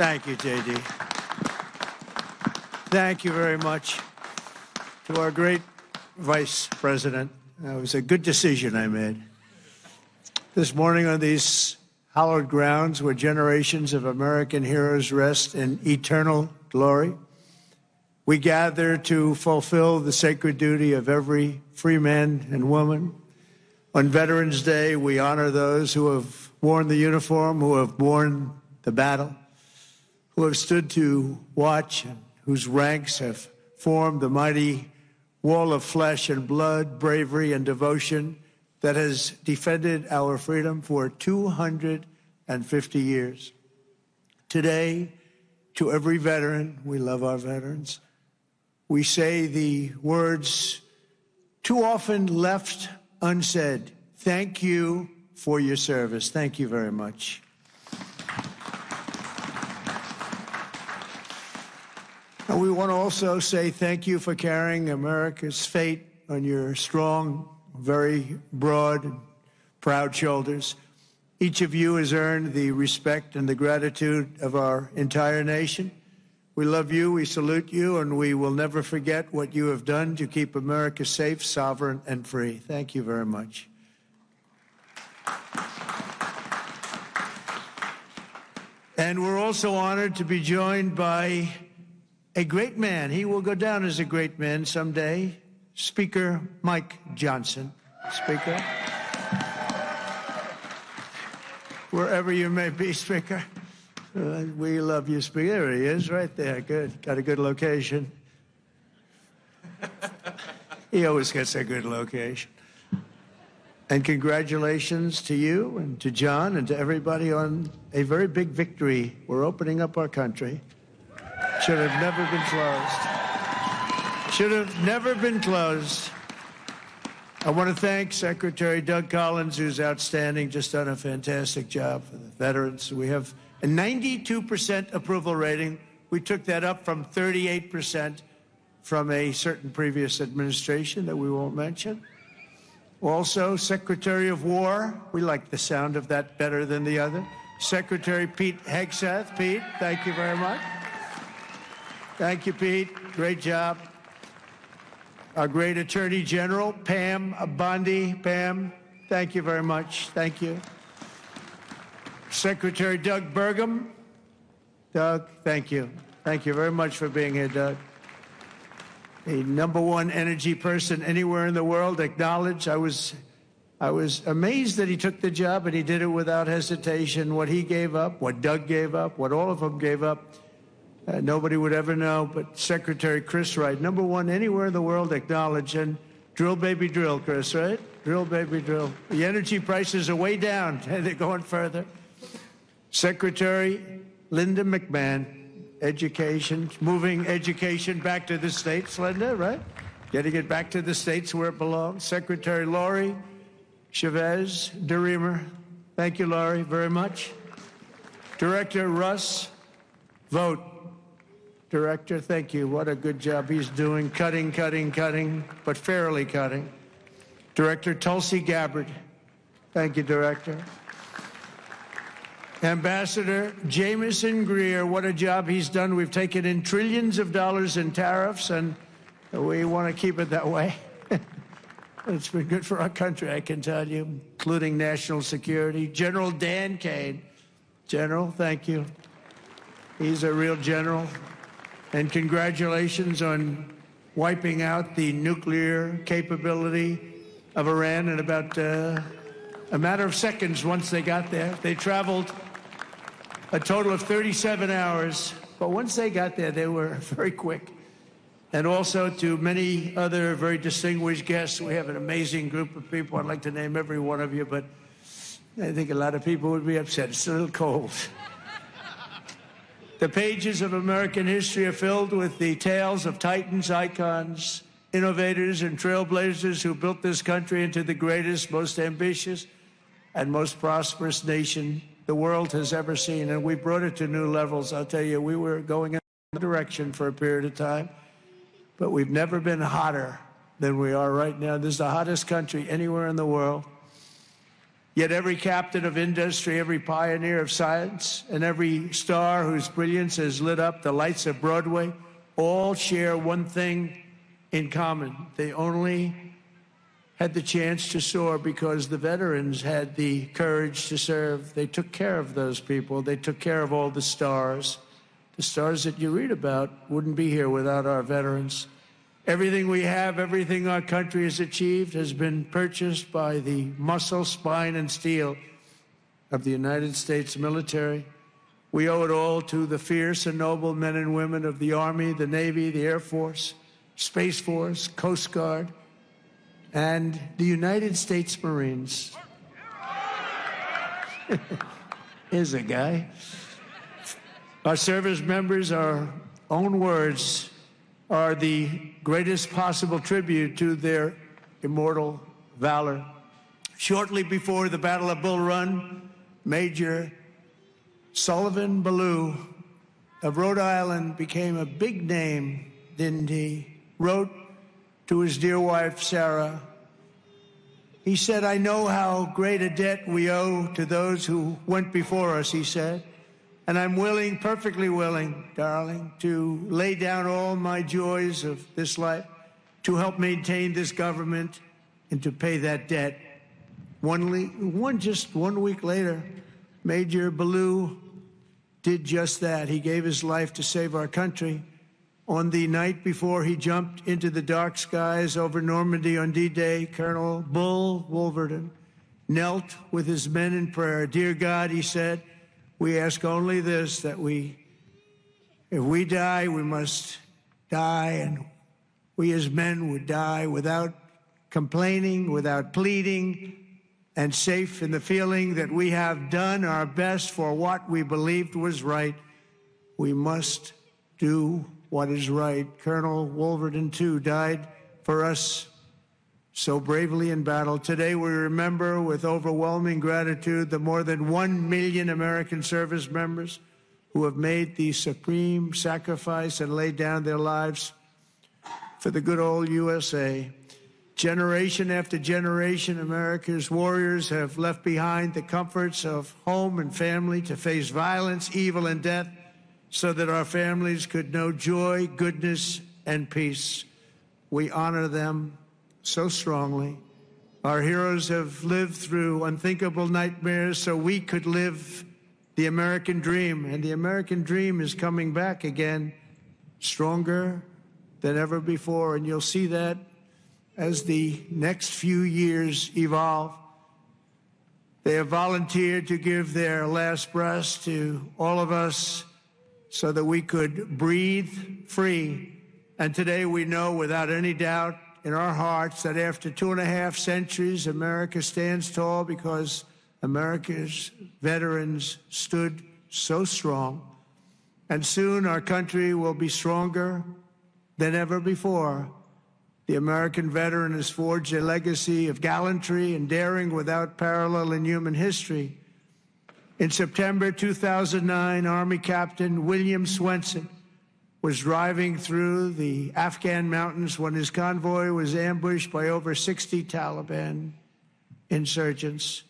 Thank you, J.D. Thank you very much to our great Vice President. It was a good decision I made. This morning on these hallowed grounds where generations of American heroes rest in eternal glory, we gather to fulfill the sacred duty of every free man and woman. On Veterans Day, we honor those who have worn the uniform, who have borne the battle, who have stood to watch and whose ranks have formed the mighty wall of flesh and blood, bravery and devotion that has defended our freedom for 250 years. Today, to every veteran, we love our veterans, we say the words too often left unsaid. Thank you for your service. Thank you very much. And we want to also say thank you for carrying America's fate on your strong, very broad, and proud shoulders. Each of you has earned the respect and the gratitude of our entire nation. We love you, we salute you, and we will never forget what you have done to keep America safe, sovereign, and free. Thank you very much. And we're also honored to be joined by a great man. He will go down as a great man someday. Speaker Mike Johnson. Speaker. Wherever you may be, Speaker. We love you, Speaker. There he is, right there. Good. Got a good location. He always gets a good location. And congratulations to you and to John and to everybody on a very big victory. We're opening up our country. Should have never been closed. Should have never been closed. I want to thank Secretary Doug Collins, who's outstanding, just done a fantastic job for the veterans. We have a 92% approval rating. We took that up from 38% from a certain previous administration that we won't mention. Also, Secretary of War, we like the sound of that better than the other. Secretary Pete Hegseth. Pete, thank you very much. Thank you, Pete. Great job. Our great Attorney General, Pam Bondi. Pam, thank you very much. Thank you. Secretary Doug Burgum. Doug, thank you. Thank you very much for being here, Doug. A #1 energy person anywhere in the world, acknowledged. I was amazed that he took the job, and he did it without hesitation. What he gave up, what Doug gave up, what all of them gave up, nobody would ever know, but Secretary Chris Wright, #1 anywhere in the world, acknowledged. And drill, baby, drill, Chris, right? Drill, baby, drill. The energy prices are way down, and they're going further. Secretary Linda McMahon, education, moving education back to the states, Linda, right? Getting it back to the states where it belongs. Secretary Lori Chavez DeReamer, thank you, Lori, very much. Director Russ Vogt, Director, thank you. What a good job he's doing. Cutting, but fairly cutting. Director Tulsi Gabbard, thank you, Director. Ambassador Jamieson Greer, what a job he's done. We've taken in trillions of dollars in tariffs, and we want to keep it that way. It's been good for our country, I can tell you, including national security. General Dan Kane. General, thank you. He's a real general. And congratulations on wiping out the nuclear capability of Iran in about a matter of seconds once they got there. They traveled a total of 37 hours, but once they got there, they were very quick. And also to many other very distinguished guests. We have an amazing group of people. I'd like to name every one of you, but I think a lot of people would be upset. It's a little cold. The pages of American history are filled with the tales of titans, icons, innovators, and trailblazers who built this country into the greatest, most ambitious, and most prosperous nation the world has ever seen. And we brought it to new levels. I'll tell you, we were going in a direction for a period of time, but we've never been hotter than we are right now. This is the hottest country anywhere in the world. Yet every captain of industry, every pioneer of science, and every star whose brilliance has lit up the lights of Broadway all share one thing in common. They only had the chance to soar because the veterans had the courage to serve. They took care of those people. They took care of all the stars. The stars that you read about wouldn't be here without our veterans. Everything we have, everything our country has achieved has been purchased by the muscle, spine, and steel of the United States military. We owe it all to the fierce and noble men and women of the Army, the Navy, the Air Force, Space Force, Coast Guard, and the United States Marines. Here's a guy. Our service members, our own words, are the greatest possible tribute to their immortal valor. Shortly before the Battle of Bull Run, Major Sullivan Ballou of Rhode Island became a big name, didn't he? Wrote to his dear wife, Sarah. He said, "I know how great a debt we owe to those who went before us," he said. "And I'm willing, perfectly willing, darling, to lay down all my joys of this life to help maintain this government and to pay that debt." Just 1 week later, Major Ballou did just that. He gave his life to save our country. On the night before he jumped into the dark skies over Normandy on D-Day, Colonel Bull Wolverton knelt with his men in prayer. "Dear God," he said, "we ask only this, that if we die, we must die, and we as men would die without complaining, without pleading, and safe in the feeling that we have done our best for what we believed was right. We must do what is right." Colonel Wolverton, too, died for us so bravely in battle. Today, we remember with overwhelming gratitude the more than 1 million American service members who have made the supreme sacrifice and laid down their lives for the good old USA. Generation after generation, America's warriors have left behind the comforts of home and family to face violence, evil, and death so that our families could know joy, goodness, and peace. We honor them so strongly. Our heroes have lived through unthinkable nightmares so we could live the American dream, and the American dream is coming back again, stronger than ever before, and you'll see that as the next few years evolve. They have volunteered to give their last breaths to all of us so that we could breathe free. And today we know without any doubt in our hearts that after 2.5 centuries, America stands tall because America's veterans stood so strong. And soon our country will be stronger than ever before. The American veteran has forged a legacy of gallantry and daring without parallel in human history. In September 2009, Army Captain William Swenson was driving through the Afghan mountains when his convoy was ambushed by over 60 Taliban insurgents.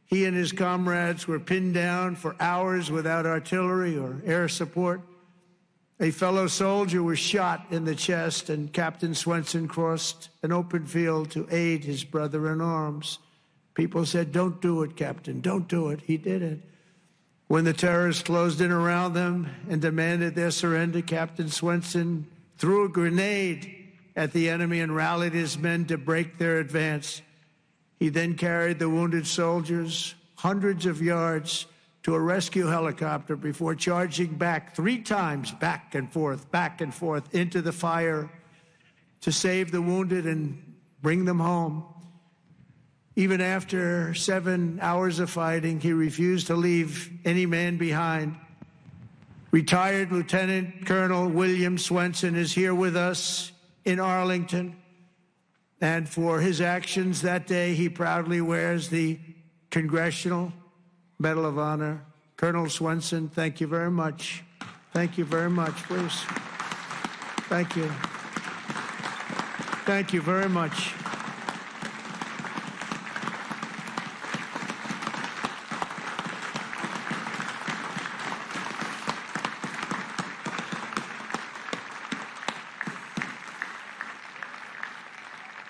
He and his comrades were pinned down for hours without artillery or air support. A fellow soldier was shot in the chest, and Captain Swenson crossed an open field to aid his brother in arms. People said, "Don't do it, Captain, don't do it." He did it. When the terrorists closed in around them and demanded their surrender, Captain Swenson threw a grenade at the enemy and rallied his men to break their advance. He then carried the wounded soldiers hundreds of yards to a rescue helicopter before charging back 3 times, back and forth, into the fire to save the wounded and bring them home. Even after 7 hours of fighting, he refused to leave any man behind. Retired Lieutenant Colonel William Swenson is here with us in Arlington. And for his actions that day, he proudly wears the Congressional Medal of Honor. Colonel Swenson, thank you very much. Thank you very much, please. Thank you. Thank you very much.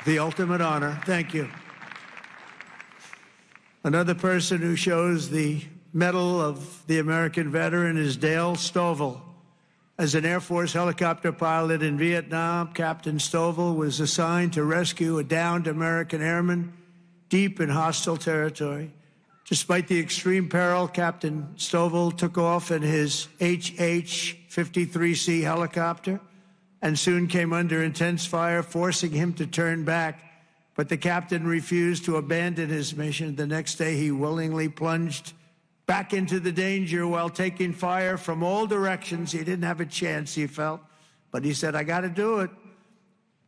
the ultimate honor. Thank you. Another person who shows the Medal of the American Veteran is Dale Stovall. As an Air Force helicopter pilot in Vietnam, Captain Stovall was assigned to rescue a downed American airman deep in hostile territory. Despite the extreme peril, Captain Stovall took off in his HH-53C helicopter and soon came under intense fire, forcing him to turn back. But the captain refused to abandon his mission. The next day, he willingly plunged back into the danger while taking fire from all directions. He didn't have a chance, he felt, but he said, I got to do it.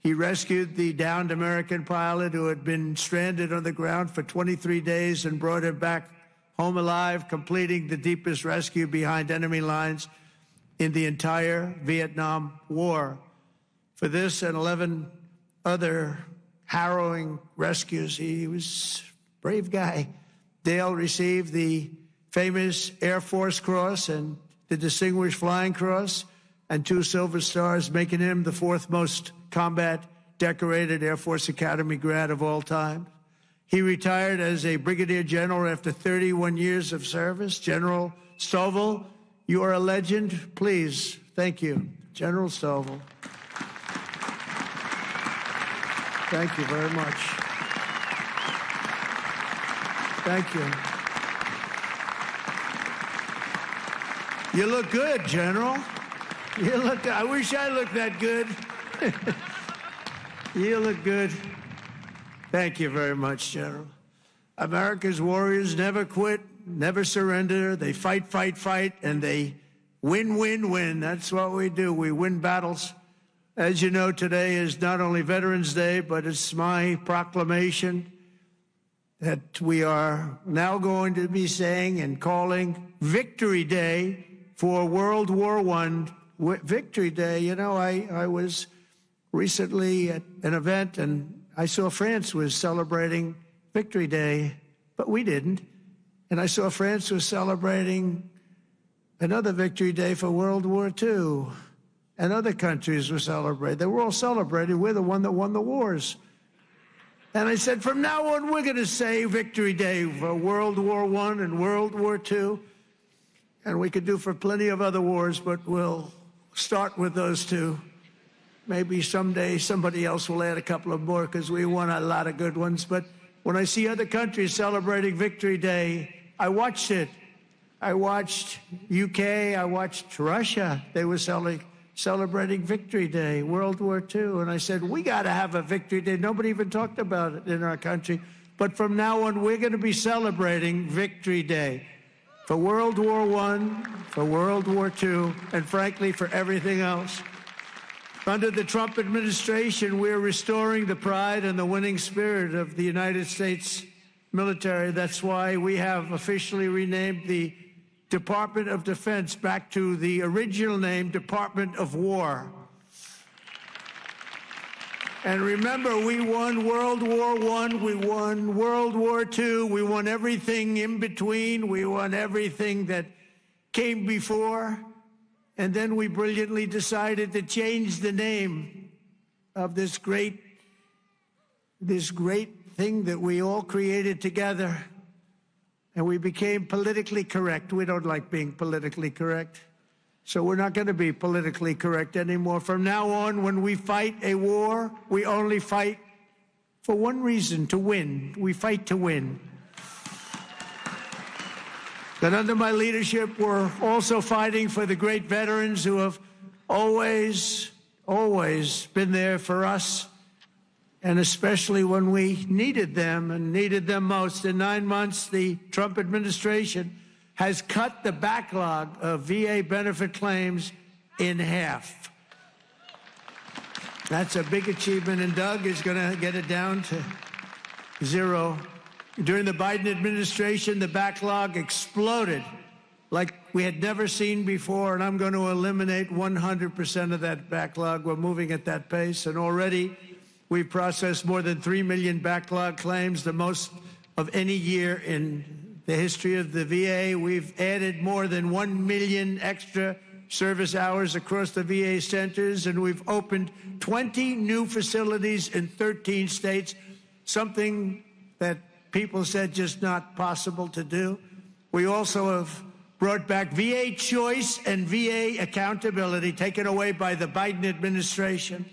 He rescued the downed American pilot who had been stranded on the ground for 23 days and brought him back home alive, completing the deepest rescue behind enemy lines in the entire Vietnam War. For this and 11 other harrowing rescues, he was a brave guy. Dale received the famous Air Force Cross and the Distinguished Flying Cross and 2 Silver Stars, making him the 4th most combat decorated Air Force Academy grad of all time. He retired as a brigadier general after 31 years of service. General Stovall, you are a legend. Please, thank you. General Stovall. Thank you very much. Thank you. You look good, General. You look, I wish I looked that good. You look good. Thank you very much, General. America's warriors never quit, never surrender. They fight, fight, fight, and they win, win, win. That's what we do. We win battles. As you know, today is not only Veterans Day, but it's my proclamation that we are now going to be saying and calling Victory Day for World War I. Victory Day. You know, I was recently at an event and I saw France was celebrating Victory Day, but we didn't. And I saw France was celebrating another Victory Day for World War II. And other countries were celebrating. They were all celebrating. We're the one that won the wars. And I said, from now on, we're going to say Victory Day for World War I and World War II. And we could do for plenty of other wars, but we'll start with those 2. Maybe someday somebody else will add a couple of more because we won a lot of good ones. But when I see other countries celebrating Victory Day, I watched it. I watched UK. I watched Russia. They were celebrating Victory Day, World War II. And I said, we got to have a Victory Day. Nobody even talked about it in our country. But from now on, we're going to be celebrating Victory Day for World War I, for World War II, and frankly, for everything else. Under the Trump administration, we're restoring the pride and the winning spirit of the United States military. That's why we have officially renamed the Department of Defense back to the original name, Department of War. And remember, we won World War I, we won World War II, we won everything in between, we won everything that came before, and then we brilliantly decided to change the name of this great thing that we all created together. And we became politically correct. We don't like being politically correct. So we're not going to be politically correct anymore. From now on, when we fight a war, we only fight for one reason, to win. We fight to win. But under my leadership, we're also fighting for the great veterans who have always, always been there for us, and especially when we needed them and needed them most. In 9 months, the Trump administration has cut the backlog of VA benefit claims in half. That's a big achievement, and Doug is going to get it down to 0. During the Biden administration, the backlog exploded like we had never seen before, and I'm going to eliminate 100% of that backlog. We're moving at that pace, and already we've processed more than 3 million backlog claims, the most of any year in the history of the VA. We've added more than 1 million extra service hours across the VA centers, and we've opened 20 new facilities in 13 states, something that people said just not possible to do. We also have brought back VA choice and VA accountability, taken away by the Biden administration.